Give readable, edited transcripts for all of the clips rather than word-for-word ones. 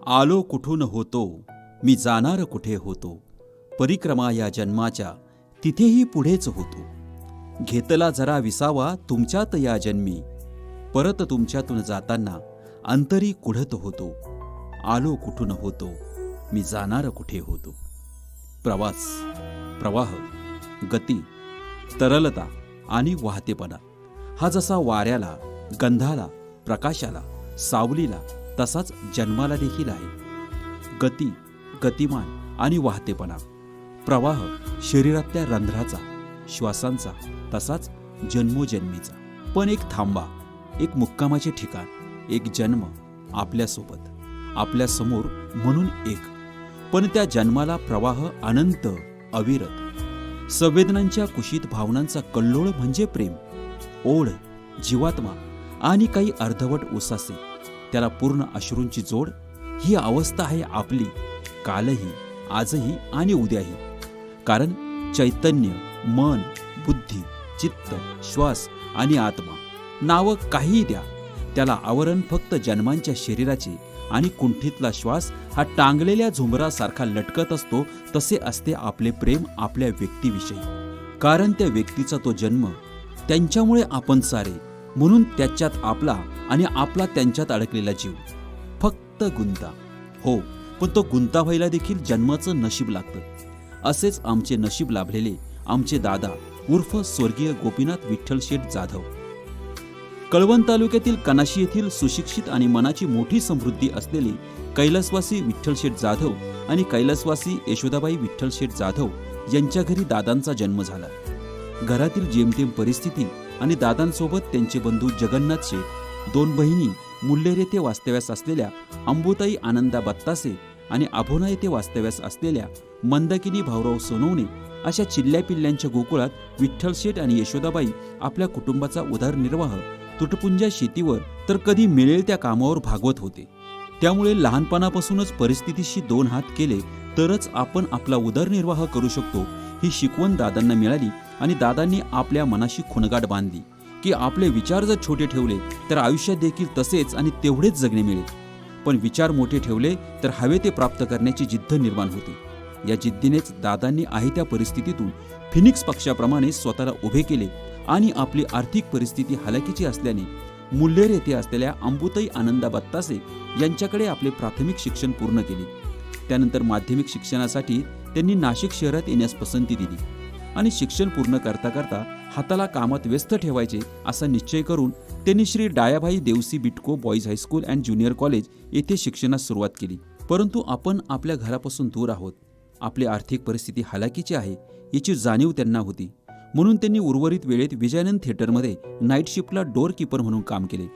आलो कुठून होतो, मी जाणार कुठे होतो, परिक्रमा या जन्माच्या तिथेही पुढेच होतो. घेतला जरा विसावा तुमच्यात या जन्मी, परत तुमच्यातून जाताना अंतरी कुढत होतो. आलो कुठून होतो, मी जाणार कुठे होतो. प्रवास, प्रवाह, गती, तरलता आणि वाहतेपणा हा जसा वाऱ्याला, गंधाला, प्रकाशाला, सावलीला तसाच जन्माला देखील आहे. गती, गतिमान आणि वाहतेपणा, प्रवाह शरीरातल्या रंध्राचा, श्वासांचा, तसाच जन्मोजन्मीचा. पण एक थांबा, एक मुक्कामाचे ठिकाण, एक जन्म आपल्यासोबत, आपल्यासमोर म्हणून एक. पण त्या जन्माला प्रवाह अनंत, अविरत. संवेदनांच्या कुशीत भावनांचा कल्लोळ म्हणजे प्रेम, ओढ, जीवात्मा आणि काही अर्धवट उसासे, त्याला पूर्ण अश्रूंची जोड. ही अवस्था आहे आपली, कालही, आजही आणि उद्याही. कारण चैतन्य, मन, बुद्धी, चित्त, श्वास आणि आत्मा, नावं काहीही द्या, त्याला आवरण फक्त जन्मांच्या शरीराचे. आणि कुंठीतला श्वास हा टांगलेल्या झुंबरासारखा लटकत असतो, तसे असते आपले प्रेम आपल्या व्यक्तीविषयी. कारण त्या व्यक्तीचा तो जन्म, त्यांच्यामुळे आपण सारे, म्हणून त्याच्यात आपला आणि आपला त्यांच्यात अडकलेला जीव. फक्त गुंता, हो, पण तो गुंता व्हायला देखील जन्माचं नशीब लागतं. असेच आमचे नशीब लाभलेले आमचे दादा उर्फ स्वर्गीय गोपीनाथ विठ्ठल शेठ जाधव. कळवण तालुक्यातील कनाशी येथील सुशिक्षित आणि मनाची मोठी समृद्धी असलेले कैलासवासी विठ्ठल शेठ जाधव आणि कैलासवासी यशोदाबाई विठ्ठल शेठ जाधव यांच्या घरी दादांचा जन्म झाला. घरातील जेमतेम परिस्थिती आणि दादांसोबत त्यांचे बंधू जगन्नाथ शेठ, दोन बहिणी मुल्लेर येथे वास्तव्यास असलेल्या अंबुताई आनंदा बत्तासे आणि आभोना येथे वास्तव्यास असलेल्या मंदाकिनी भाऊराव सोनवणे, अशा चिल्ल्या पिल्ल्यांच्या गोकुळात विठ्ठल शेठ आणि यशोदाबाई आपल्या कुटुंबाचा उदरनिर्वाह तुटपुंज्या शेतीवर तर कधी मिळेल त्या कामावर भागवत होते. त्यामुळे लहानपणापासूनच परिस्थितीशी दोन हात केले तरच आपण आपला उदरनिर्वाह करू शकतो, ही शिकवण दादांना मिळाली. आणि दादांनी आपल्या मनाशी खुणगाठ बांधली की आपले विचार जर छोटे ठेवले तर आयुष्यात देखील तसेच आणि तेवढेच जगणे मिळेल. पण विचार मोठे ठेवले तर हवे ते प्राप्त करण्याची जिद्द निर्माण होते. या जिद्दीनेच दादांनी आहे त्या परिस्थितीतून फिनिक्स पक्षाप्रमाणे स्वतःला उभे केले आणि आपली आर्थिक परिस्थिती हलाखीची असल्याने मुल्लेर येथे असलेल्या अंबुताई आनंदा बत्तासे यांच्याकडे आपले प्राथमिक शिक्षण पूर्ण केले. त्यानंतर माध्यमिक शिक्षणासाठी त्यांनी नाशिक शहरात येण्यास पसंती दिली आणि शिक्षण पूर्ण करता करता हाताला कामात व्यस्त ठेवायचे असा निश्चय करून त्यांनी Shri Dayabhai Devsi Bytco boys high school and junior college येथे शिक्षणास सुरुवात केली. परंतु आपण आपल्या घरापासून दूर आहोत, आपली आर्थिक परिस्थिती हलाखीची आहे याची जाणीव त्यांना होती. म्हणून त्यांनी उर्वरित वेळेत विजयानंद थिएटरमध्ये नाईट शिफ्टला डोअर कीपर म्हणून काम केले.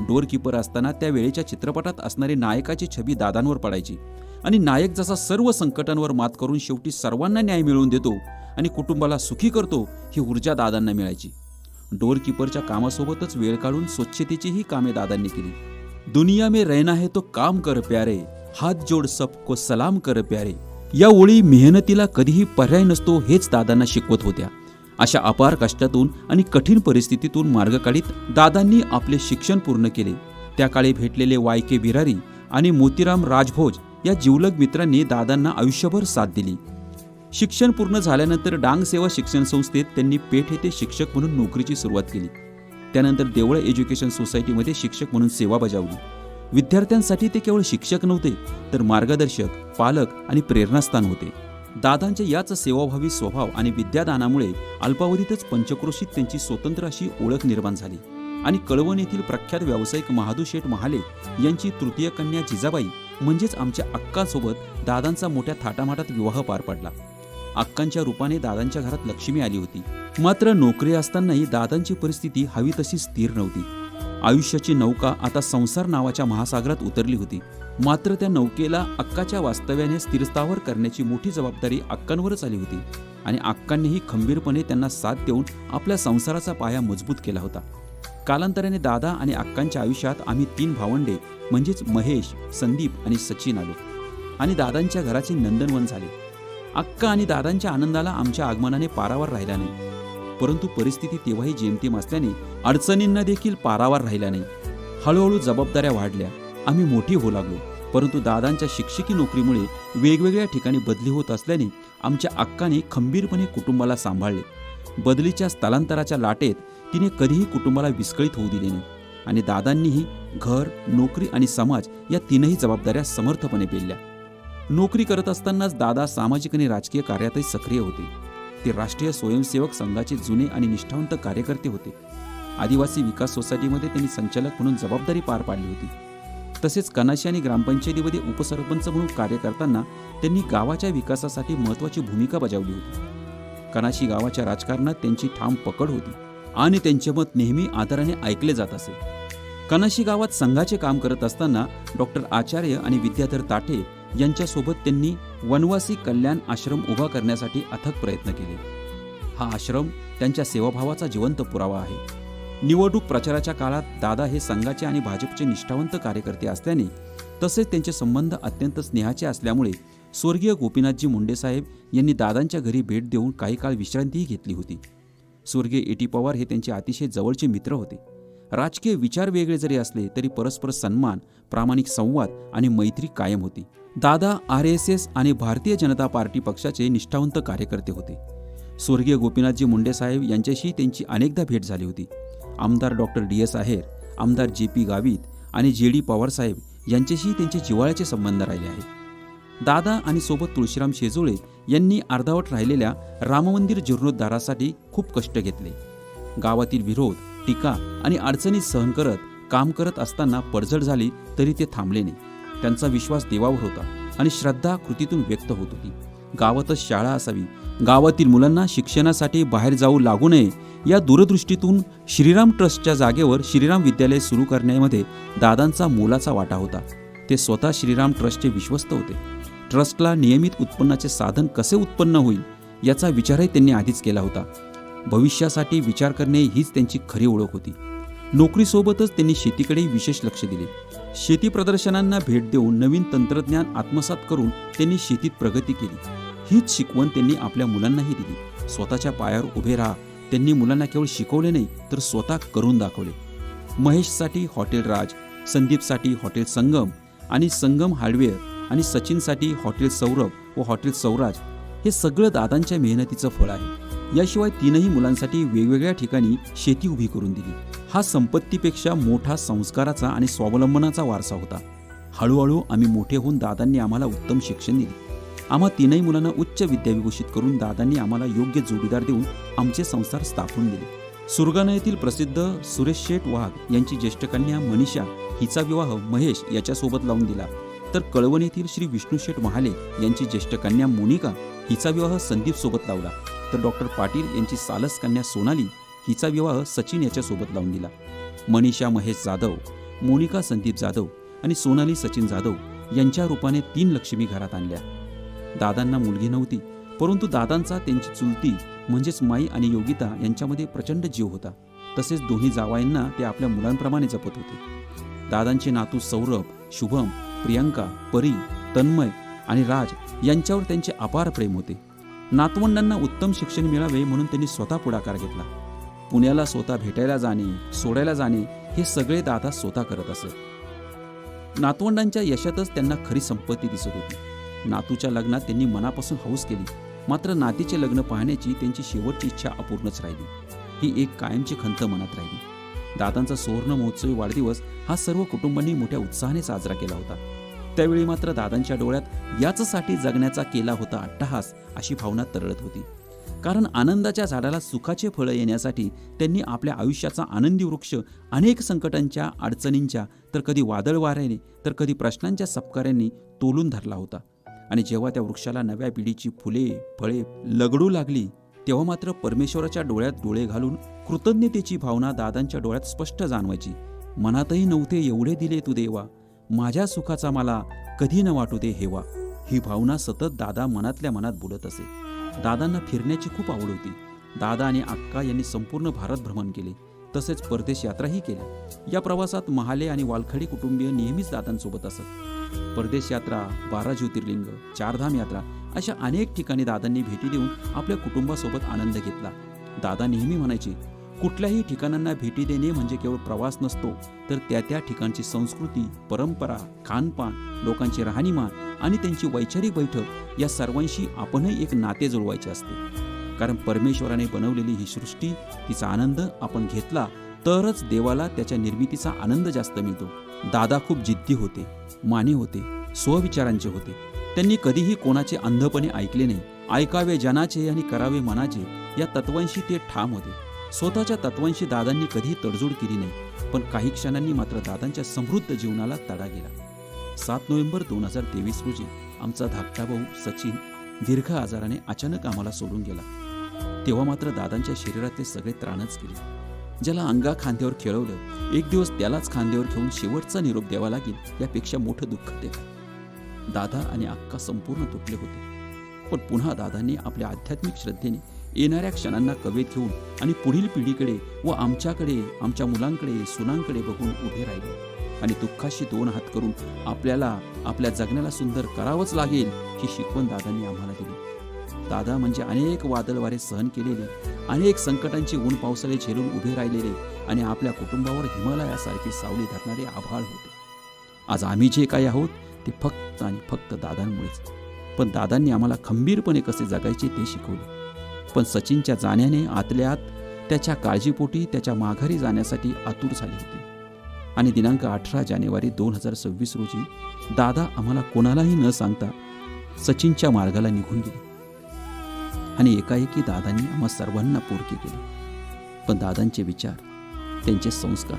डोअर कीपर असताना त्या वेळेच्या चित्रपटात असणारे नायकाची छबी दादांवर पडायची आणि नायक जसा सर्व संकटांवर मात करून शेवटी सर्वांना न्याय मिळवून देतो आणि कुटुंबाला सुखी करतो, ही ऊर्जा दादांना मिळायची. डोअर कीपरच्या कामासोबतच वेळ काढून स्वच्छतेचीही कामे दादांनी केली. दुनिया में रहना है तो काम कर प्यारे, हात जोड सबको सलाम कर प्यारे, या ओळी मेहनतीला कधीही पर्याय नसतो हेच दादांना शिकवत होत्या. अशा अपार कष्टातून आणि कठीण परिस्थितीतून मार्ग काढीत दादांनी आपले शिक्षण पूर्ण केले. त्या काळी भेटलेले वाय.के. बिरारी आणि मोतीराम राजभोज या जिवलग मित्रांनी दादांना आयुष्यभर साथ दिली. शिक्षण पूर्ण झाल्यानंतर डांग सेवा शिक्षण संस्थेत त्यांनी पेठ येथे शिक्षक म्हणून नोकरीची सुरुवात केली. त्यानंतर देवळ एज्युकेशन सोसायटीमध्ये शिक्षक म्हणून सेवा बजावली. विद्यार्थ्यांसाठी ते केवळ शिक्षक नव्हते तर मार्गदर्शक, पालक आणि प्रेरणास्थान होते. दादांच्या याच सेवाभावी स्वभाव आणि विद्यादानामुळे अल्पावधीतच पंचक्रोशीत त्यांची स्वतंत्र अशी ओळख निर्माण झाली आणि कळवण येथील प्रख्यात व्यावसायिक महादू शेठ महाले यांची तृतीय कन्या जिजाबाई म्हणजेच आमच्या अक्कासोबत दादांचा मोठ्या थाटामाटात विवाह पार पडला. अक्कांच्या रूपाने दादांच्या घरात लक्ष्मी आली होती. मात्र नोकरी असतानाही दादांची परिस्थिती हवी तशी स्थिर नव्हती. आयुष्याची नौका आता संसार नावाच्या महासागरात उतरली होती. मात्र त्या नौकेला अक्काच्या वास्तव्याने स्थिरस्थावर करण्याची मोठी जबाबदारी अक्कांवरच आली होती आणि अक्कांनीही खंबीरपणे त्यांना साथ देऊन आपल्या संसाराचा पाया मजबूत केला होता. कालांतराने दादा आणि अक्कांच्या आयुष्यात आम्ही 3 भावंडे म्हणजेच महेश, संदीप आणि सचिन आलो आणि दादांच्या घराचे नंदनवन झाले. अक्का आणि दादांच्या आनंदाला आमच्या आगमनाने पारावर राहिला नाही. परंतु परिस्थिती तेव्हाही जेमतेम असल्याने अडचणींना देखील पारावर राहिला नाही. हळूहळू जबाबदाऱ्या वाढल्या, आम्ही मोठी होऊ लागलो परंतु दादांच्या शिक्षकी नोकरीमुळे वेगवेगळ्या ठिकाणी बदली होत असल्याने आमच्या अक्काने खंबीरपणे कुटुंबाला सांभाळले. बदलीच्या स्थलांतराच्या लाटेत तिने कधीही कुटुंबाला विस्कळीत होऊ दिले नाही आणि दादांनीही घर, नोकरी आणि समाज या तीनही जबाबदाऱ्या समर्थपणे पेलल्या. नोकरी करत असतानाच दादा सामाजिक आणि राजकीय कार्यातही सक्रिय होते. ते राष्ट्रीय स्वयंसेवक संघाचे जुने आणि निष्ठावंत कार्यकर्ते होते. आदिवासी विकास सोसायटीमध्ये त्यांनी संचालक म्हणून जबाबदारी पार पाडली होती. तसेच कनाशी आणि ग्रामपंचायतीमध्ये उपसरपंच म्हणून कार्य करताना त्यांनी गावाच्या विकासासाठी महत्त्वाची भूमिका बजावली होती. कनाशी गावाच्या राजकारणात त्यांची ठाम पकड होती आणि त्यांचे मत नेहमी आदराने ऐकले जात असे. कनाशी गावात संघाचे काम करत असताना डॉक्टर आचार्य आणि विद्याधर ताठे यांच्यासोबत त्यांनी वनवासी कल्याण आश्रम उभा करण्यासाठी अथक प्रयत्न केले. हा आश्रम त्यांच्या सेवाभावाचा जिवंत पुरावा आहे. निवडणूक प्रचाराच्या काळात दादा हे संघाचे आणि भाजपचे निष्ठावंत कार्यकर्ते असल्याने तसेच त्यांचे संबंध अत्यंत स्नेहाचे असल्यामुळे स्वर्गीय गोपीनाथजी मुंडे साहेब यांनी दादांच्या घरी भेट देऊन काही काळ विश्रांतीही घेतली होती. स्वर्गीय ए.टी. पवार हे त्यांचे अतिशय जवळचे मित्र होते. राजकीय विचार वेगळे जरी असले तरी परस्पर सन्मान, प्रामाणिक संवाद आणि मैत्री कायम होती. दादा RSS आणि भारतीय जनता पार्टी पक्षाचे निष्ठावंत कार्यकर्ते होते. स्वर्गीय गोपीनाथजी मुंडे साहेब यांच्याशी त्यांची अनेकदा भेट झाली होती. आमदार डॉक्टर D.S. आहेर, आमदार J.P. गावित आणि J.D. पवार साहेब यांच्याशी त्यांचे जिव्हाळ्याचे संबंध राहिले आहेत. दादा आणि सोबत तुळशीराम शेजोळे यांनी अर्धावट राहिलेल्या राममंदिर जीर्णोद्धारासाठी खूप कष्ट घेतले. गावातील विरोध, टीका आणि अडचणी सहन करत काम करत असताना पडझड झाली तरी ते थांबले नाही. त्यांचा विश्वास देवावर होता आणि श्रद्धा कृतीतून व्यक्त होत होती. गावातच शाळा असावी, गावातील मुलांना शिक्षणासाठी बाहेर जाऊ लागू नये या दूरदृष्टीतून श्रीराम ट्रस्टच्या जागेवर श्रीराम विद्यालय सुरू करण्यामध्ये दादांचा मोलाचा वाटा होता. ते स्वतः श्रीराम ट्रस्टचे विश्वस्त होते. ट्रस्टला नियमित उत्पन्नाचे साधन कसे उत्पन्न होईल याचा विचारही त्यांनी आधीच केला होता. भविष्यासाठी विचार करणे हीच त्यांची खरी ओळख होती. नोकरीसोबतच त्यांनी शेतीकडेही विशेष लक्ष दिले. शेती प्रदर्शनांना भेट देऊन नवीन तंत्रज्ञान आत्मसात करून त्यांनी शेतीत प्रगती केली. हीच शिकवण त्यांनी आपल्या मुलांनाही दिली. स्वतःच्या पायावर उभे राहा त्यांनी मुलांना केवळ शिकवले नाही तर स्वतः करून दाखवले. महेशसाठी हॉटेल राज, संदीपसाठी हॉटेल संगम आणि संगम हार्डवेअर आणि सचिनसाठी हॉटेल सौरभ व हॉटेल सौराज हे सगळं दादांच्या मेहनतीचं फळ आहे. याशिवाय तीनही मुलांसाठी वेगवेगळ्या ठिकाणी शेती उभी करून दिली. हा संपत्तीपेक्षा मोठा संस्काराचा आणि स्वावलंबनाचा वारसा होता. हळूहळू आम्ही मोठे होऊन दादांनी आम्हाला उत्तम शिक्षण दिले. आम्हा तीनही मुलांना उच्च विद्याविभूषित करून दादांनी आम्हाला योग्य जोडीदार देऊन आमचे संसार स्थापून दिले. सुरगाणा येथील प्रसिद्ध सुरेश शेठ वाघ यांची ज्येष्ठ कन्या मनीषा हिचा विवाह महेश याच्यासोबत लावून दिला. तर कळवण येथील श्री विष्णू शेठ महाले यांची ज्येष्ठ कन्या मोनिका हिचा विवाह संदीप सोबत लावला. तर डॉक्टर पाटील यांची सालस कन्या सोनाली हिचा विवाह सचिन याच्यासोबत लावून दिला. मनीषा महेश जाधव, मोनिका संदीप जाधव आणि सोनाली सचिन जाधव यांच्या रूपाने 3 लक्ष्मी घरात आणल्या. दादांना मुलगी नव्हती, परंतु दादांचा त्यांची चुलती म्हणजेच माई आणि योगिता यांच्यामध्ये प्रचंड जीव होता. तसेच दोन्ही जावायांना ते आपल्या मुलांप्रमाणे जपत होते. दादांचे नातू सौरभ, शुभम, प्रियंका, परी, तन्मय आणि राज यांच्यावर त्यांचे अपार प्रेम होते. नातवंडांना उत्तम शिक्षण मिळावे म्हणून त्यांनी स्वतः पुढाकार घेतला. पुण्याला स्वतः भेटायला जाणे, सोडायला जाणे हे सगळे दादा स्वतः करत असत. नातवंडांच्या यशातच त्यांना खरी संपत्ती दिसत होती. नातूच्या लग्नात त्यांनी मनापासून हौस केली, मात्र नातीचे लग्न पाहण्याची त्यांची शेवटची इच्छा अपूर्णच राहिली. ही एक कायमची खंत मनात राहिली. दादांचा सुवर्ण महोत्सवी वाढदिवस हा सर्व कुटुंबांनी मोठ्या उत्साहाने साजरा केला होता. त्यावेळी मात्र दादांच्या डोळ्यात याचसाठी जगण्याचा केला होता अट्टहास अशी भावना तरळत होती. कारण आनंदाच्या झाडाला सुखाचे फळं येण्यासाठी त्यांनी आपल्या आयुष्याचा आनंदी वृक्ष अनेक संकटांच्या, अडचणींच्या, तर कधी वादळ वाऱ्याने तर कधी प्रश्नांच्या सपकाऱ्यांनी तोलून धरला होता. आणि जेव्हा त्या वृक्षाला नव्या पिढीची फुले, फळे लगडू लागली तेव्हा मात्र परमेश्वराच्या डोळ्यात डोळे घालून कृतज्ञतेची भावना दादांच्या डोळ्यात स्पष्ट जाणवायची. मनातही नव्हते एवढे दिले तू देवा, माझ्या सुखाचा मला कधी न वाटू दे हेवा. ही भावना सतत दादा मनातल्या मनात बोलत असे. दादांना फिरण्याची खूप आवड होती. दादा आणि अक्का यांनी संपूर्ण भारत भ्रमण केले, तसेच परदेश यात्राही केल्या. या प्रवासात महाले आणि वालखडी कुटुंबीय नेहमीच दादांसोबत असत. परदेश यात्रा, 12 ज्योतिर्लिंग, 4 धाम यात्रा अशा अनेक ठिकाणी दादांनी भेटी देऊन आपल्या कुटुंबासोबत आनंद घेतला. दादा नेहमी म्हणायचे, कुठल्याही ठिकाणांना भेटी देणे म्हणजे केवळ प्रवास नसतो, तर त्या ठिकाणची संस्कृती, परंपरा, खानपान, लोकांची राहणीमान आणि त्यांची वैचारिक बैठक या सर्वांशी आपणही एक नाते जुळवायचे असते. कारण परमेश्वराने बनवलेली ही सृष्टी, तिचा आनंद आपण घेतला तरच देवाला त्याच्या निर्मितीचा आनंद जास्त मिळतो. दादा खूप जिद्दी होते, माने होते, स्वविचारांचे होते. त्यांनी कधीही कोणाचे अंधपणे ऐकले नाही. ऐकावे जनाचे आणि करावे मनाचे या तत्वांशी ते ठाम होते. स्वतःच्या तत्वांशी दादांनी कधीही तडजोड केली नाही. पण काही क्षणांनी मात्र दादांच्या समृद्ध जीवनाला तडा गेला. 7 नोव्हेंबर 2023 रोजी आमचा धाकटा भाऊ सचिन दीर्घ आजाराने अचानक आम्हाला सोडून गेला. तेव्हा मात्र दादांच्या शरीरातले सगळे त्राणच गेले. ज्याला अंगा खांद्यावर खेळवलं, एक दिवस त्यालाच खांद्यावर घेऊन शेवटचा निरोप द्यावा लागेल यापेक्षा मोठं दुःख ते काय. दादा आणि अक्का संपूर्ण तुटले होते. पण पुन्हा दादांनी आपल्या आध्यात्मिक श्रद्धेने येणाऱ्या क्षणांना कवेत घेऊन आणि पुढील पिढीकडे व आमच्याकडे, आमच्या मुलांकडे, सुनांकडे बघून उभे राहिले आणि दुःखाशी 2 हात करून आपल्याला आपल्या जगण्याला सुंदर करावंच लागेल ही शिकवण दादांनी आम्हाला दिली. दादा म्हणजे अनेक वादळ वारे सहन केलेले, अनेक संकटांची ऊन पावसाळे झेलून उभे राहिलेले आणि आपल्या कुटुंबावर हिमालयासारखी सावली धरणारे आभाळ होते. आज आम्ही जे काही आहोत ते फक्त आणि फक्त दादांमुळेच. पण दादांनी आम्हाला खंबीरपणे कसे जगायचे ते शिकवले. पण सचिनच्या जाण्याने आतल्या आत त्याच्या काळजीपोटी त्याच्या माघारी जाण्यासाठी आतुर झाले होते. आणि दिनांक 18 जानेवारी 2026 रोजी दादा आम्हाला कोणालाही न सांगता सचिनच्या मार्गाला निघून गेले. आणि एकाएकी दादांनी आम्हा सर्वांना पोरके केले. पण दादांचे विचार, त्यांचे संस्कार,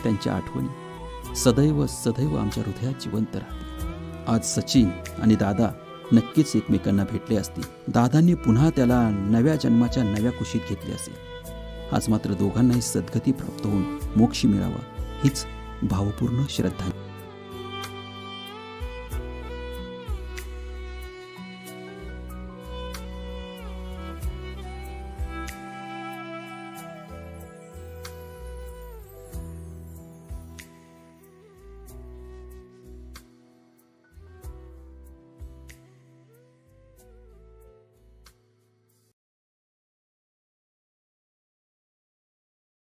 त्यांच्या आठवणी सदैव सदैव आमच्या हृदयात जिवंत राहतील. आज सचिन आणि दादा नक्कीच एकमेकांना भेटले असतील. दादांनी पुन्हा त्याला नव्या जन्माच्या नव्या कुशीत घेतले असेल. आज मात्र दोघांनाही सद्गती प्राप्त होऊन मोक्ष मिळावा हीच भावपूर्ण श्रद्धा.